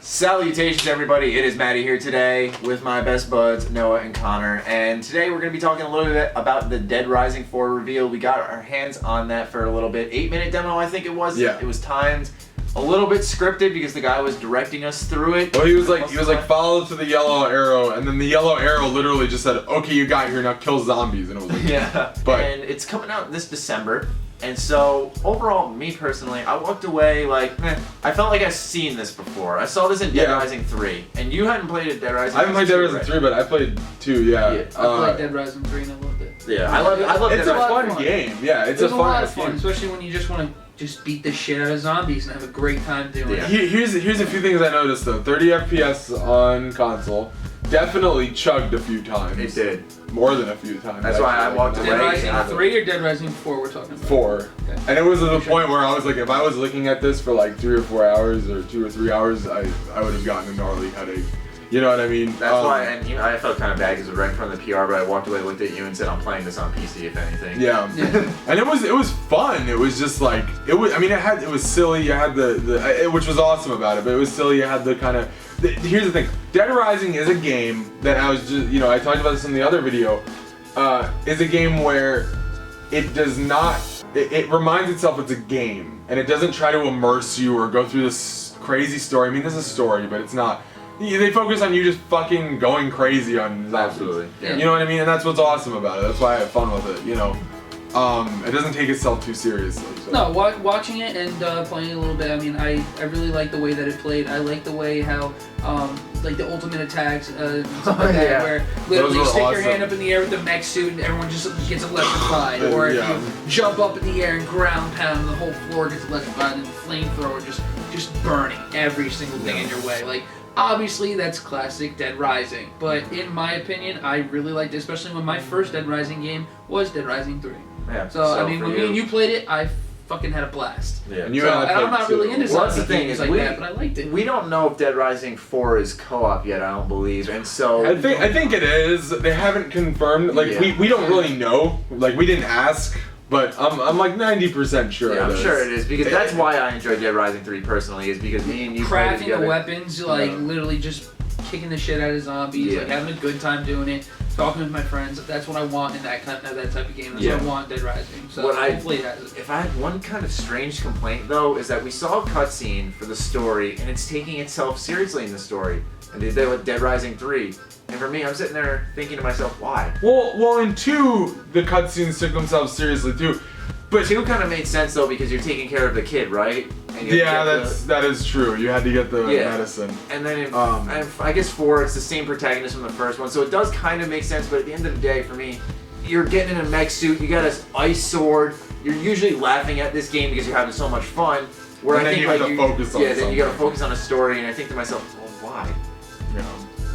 Salutations everybody, it is Matty here today with my best buds Noah and Connor, and today we're going to be talking a little bit about the Dead Rising 4 reveal. We got our hands on that for a little bit, 8-minute demo I think it was. Yeah. It was timed, a little bit scripted because the guy was directing us through it. Well, he was like follow to the yellow arrow, and then the yellow arrow literally just said, okay, you got here, now kill zombies, and it was like, yeah. But and it's coming out this December. And so, overall, me personally, I walked away like, I felt like I've seen this before. I saw this in Dead Rising 3, and you hadn't played it Dead Rising 3. I haven't played Dead Rising 3, but I played 2, yeah. I played Dead Rising 3 and I loved it. Yeah, I love It's Dead a Rising. fun game, yeah. It's a a lot of fun fun, game. especially when you just want to just beat the shit out of zombies and have a great time doing it. Here's a few things I noticed though. 30 FPS on console. Definitely chugged a few times. It did. More than a few times. That's why I walked away. Dead Rising 3 or Dead Rising 4 we're talking about? 4. Okay. And it was at the point where I was like, if I was looking at this for like 3 or 4 hours or 2 or 3 hours, I would have gotten a gnarly headache. You know what I mean? That's why, and I felt kind of bad because it was right in front of the PR, but I walked away, looked at you, and said, "I'm playing this on PC, if anything." Yeah, and it was fun. It was just like it was. I mean, it was silly. You had which was awesome about it, but it was silly. You had the kind of. Here's the thing: Dead Rising is a game that I was just, I talked about this in the other video. Is a game where it does not. It reminds itself it's a game, and it doesn't try to immerse you or go through this crazy story. I mean, there's a story, but it's not. They focus on you just fucking going crazy on zombies. Absolutely. Yeah. You know what I mean? And that's what's awesome about it. That's why I have fun with it, It doesn't take itself too seriously. So. No, watching it and playing it a little bit, I mean, I really like the way that it played. I like the way how, like the ultimate attacks, and stuff like that, Yeah. where literally you Those stick were your awesome. hand up in the air with the mech suit and everyone just gets electrified. Or if Yeah. you jump up in the air and ground pound, the whole floor gets electrified and the flamethrower just burning every single thing in your way. Like, obviously, that's classic Dead Rising, but in my opinion, I really liked it, especially when my first Dead Rising game was Dead Rising 3. Yeah. So I mean, when me and you played it, I fucking had a blast. Yeah. And you So, and I and I'm played not too. really into Well, that's zombie the thing games is like we- that, but I liked it. We don't know if Dead Rising 4 is co-op yet. I don't believe, and so I think it is. They haven't confirmed. Like Yeah. we don't really know. Like we didn't ask, but I'm like 90% sure. Yeah, I'm it is. sure it is because that's why I enjoyed Dead Rising 3 personally. Is because me and you played it Crafting together. the weapons, like Yeah. literally just kicking the shit out of zombies, Yeah. like having a good time doing it, talking with my friends. That's what I want in that type of game. That's Yeah. what I want in Dead Rising. So What hopefully it has it. If I had one kind of strange complaint though, is that we saw a cutscene for the story and it's taking itself seriously in the story. And they did that with Dead Rising 3. And for me, I'm sitting there thinking to myself, why? Well, in 2, the cutscenes took themselves seriously too. But 2 kind of made sense though because you're taking care of the kid, right? And you Yeah, have to get that is true. You had to get the Yeah. medicine. And then Um, I guess 4, it's the same protagonist from the first one, so it does kind of make sense. But at the end of the day, for me, you're getting in a mech suit, you got an ice sword. You're usually laughing at this game because you're having so much fun. Where And I then think you have like to focus on then you got to something. focus on a story, and I think to myself, well, why?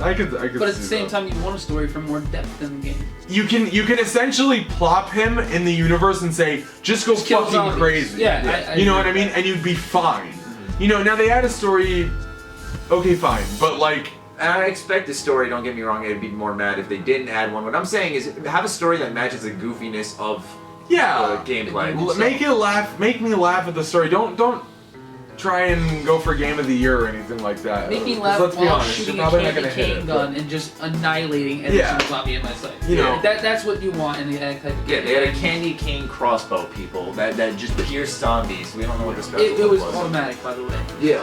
I could. But at the see same that. time, you want a story for more depth in the game. You can essentially plop him in the universe and say, just go Just kill fucking zombies. crazy. Yeah, I You know what agree I mean? And you'd be fine. Now they add a story. Okay, fine, but like. And I expect the story. Don't get me wrong. I'd be more mad if they didn't add one. What I'm saying is, have a story that matches the goofiness of Yeah. gameplay. Make me laugh at the story. Don't try and go for Game of the Year or anything like that. Make me 'Cause laugh let's be while honest, shooting you're a probably not candy gonna hit cane it. gun and just annihilating every Yeah. single zombie in my sight. You know. That's what you want in the type of Yeah, game. they had a candy cane crossbow people that just pierce zombies. We don't know what the special It was was. automatic, by the way. Yeah.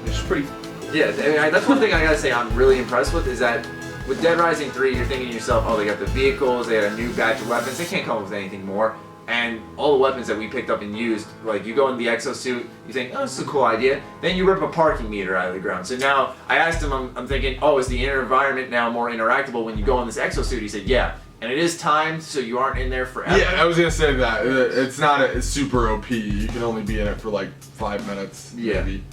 Which is pretty. Yeah, I mean, that's one thing I gotta say I'm really impressed with is that with Dead Rising 3, you're thinking to yourself, oh, they got the vehicles, they got a new batch of weapons, they can't come up with anything more. And all the weapons that we picked up and used, like you go in the exosuit, you think, oh, this is a cool idea. Then you rip a parking meter out of the ground. So now, I asked him, I'm thinking, oh, is the inner environment now more interactable when you go in this exosuit? He said, yeah. And it is timed, so you aren't in there forever. Yeah, I was gonna say that. It's not it's super OP. You can only be in it for like 5 minutes, Yeah. maybe.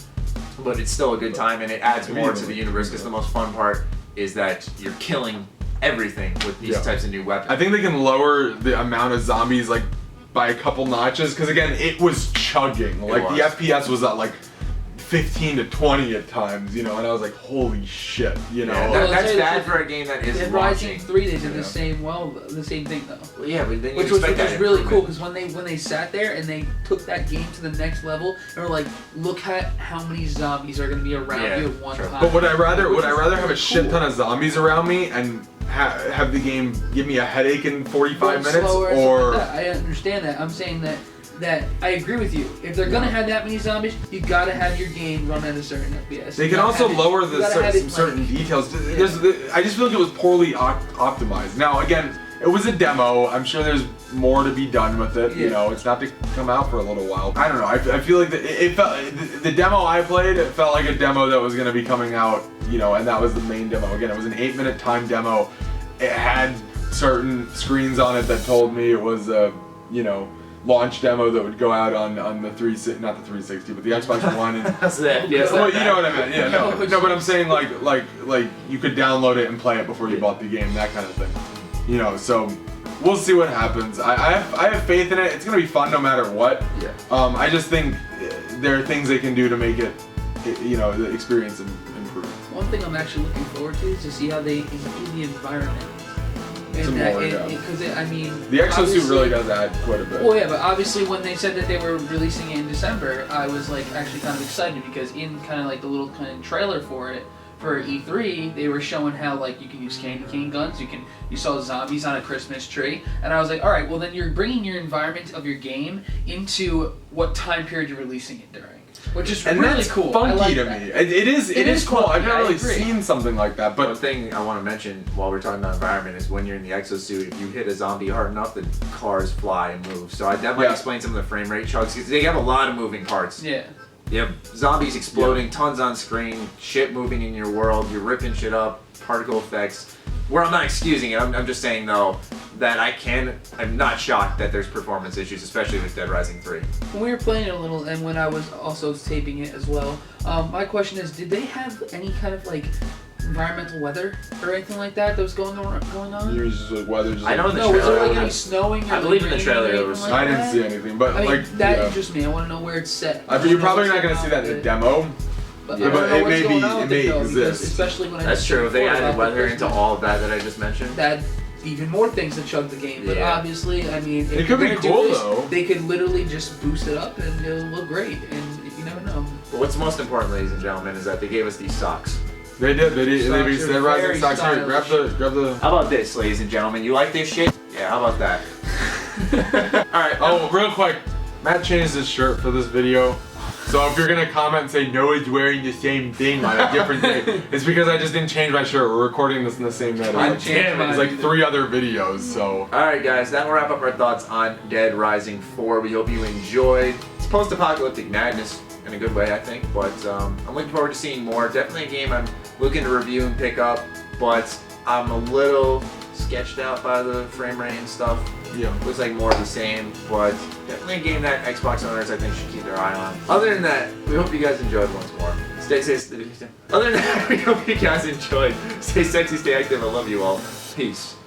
But it's still a good time, and it adds Maybe more even to the like- universe, because the most fun part is that you're killing everything with these Yeah. types of new weapons. I think they can lower the amount of zombies like by a couple notches because again, it was chugging. Like the was. FPS was at like 15 to 20 at times, you know, and I was like, holy shit, you know. Yeah, Well, that's I'll tell you bad the for a game that isn't Dead Rising launching. 3, they did Yeah. the same thing though. Well, yeah, but then you Which was expect that really cool improvement. because when they sat there and they took that game to the next level and were like, look at how many zombies are gonna be around Yeah, you at one true. time. But would I rather Which is have a really shit cool. ton of zombies around me and have the game give me a headache in 45 Go minutes, slower and stuff or like that. I understand that. I'm saying that I agree with you. If they're gonna have that many zombies, you gotta have your game run at a certain FPS. they You can gotta also have it- lower you gotta have it, some certain like- details. I just feel like it was poorly optimized. Now again, it was a demo. I'm sure there's more to be done with it. You Yeah. know, it's not to come out for a little while. I don't know. I feel like it felt the demo I played. It felt like a demo that was going to be coming out. You know, and that was the main demo. Again, it was an 8-minute time demo. It had certain screens on it that told me it was a launch demo that would go out on the not the 360, but the Xbox One. And, That's it. Yes, well, you know what I meant. Yeah, no, No, no, but I'm saying like you could download it and play it before you bought the game, that kind of thing. You know, so we'll see what happens. I have faith in it. It's gonna be fun no matter what. Yeah. I just think there are things they can do to make it, the experience improve. One thing I'm actually looking forward to is to see how they improve the environment. Some more, yeah. Because I mean, The exosuit obviously- really does add quite a bit. Well, yeah, but obviously when they said that they were releasing it in December, I was like actually kind of excited because in kind of like the little kind of trailer for it for E3, they were showing how like you can use candy cane guns, you saw zombies on a Christmas tree, and I was like, all right, well then you're bringing your environment of your game into what time period you're releasing it during, which is And really that's cool. I funky like to that. me. It is cool. funky, I've never I really agree. seen something like that, One but thing I want to mention while we're talking about environment is when you're in the exosuit, if you hit a zombie hard enough, the cars fly and move. So that might Yeah. explain some of the frame rate chugs because they have a lot of moving parts. Yeah. You have zombies exploding, tons on screen, shit moving in your world, you're ripping shit up, particle effects. Where I'm not excusing it, I'm just saying though that I'm not shocked that there's performance issues, especially with Dead Rising 3. When we were playing it a little, and when I was also taping it as well, my question is, did they have any kind of like environmental weather or anything like that was going on? yours is like weather. Just I know like, in the No, was there trailer, like any snowing or I believe in the raining trailer or there anything was- like I didn't that? see anything, but I mean, like that yeah. interests me. I want to know where it's set. You're probably not gonna see that in the demo. But Yeah, I but don't know it what's may going be- on it with may though, because exist. especially when I That's mentioned true. If they before added about the weather into Christmas, all of that I just mentioned. that even more things to chug the game. But Yeah. obviously, I mean, if It could they're be gonna do cool, this, though. They could literally just boost it up and it'll look great. And you never know. But what's most important, ladies and gentlemen, is that they gave us these socks. They did. They Socks released are Dead Rising very socks. Here, grab the. How about this, ladies and gentlemen? You like this shit? Yeah, how about that? Alright, Oh, real quick, Matt changed his shirt for this video. So if you're gonna comment and say Noah's wearing the same thing on a different day, it's because I just didn't change my shirt. We're recording this in the same night. I It's changed mine. like 3 other videos, so. Alright guys, that will wrap up our thoughts on Dead Rising 4. We hope you enjoyed. It's post-apocalyptic madness in a good way, I think, but I'm looking forward to seeing more. Definitely a game I'm looking to review and pick up, but I'm a little sketched out by the frame rate and stuff. Yeah. Looks like more of the same, but definitely a game that Xbox owners I think should keep their eye on. Other than that, we hope you guys enjoyed once more. Other than that, we hope you guys enjoyed. Stay sexy, stay active. I love you all. Peace.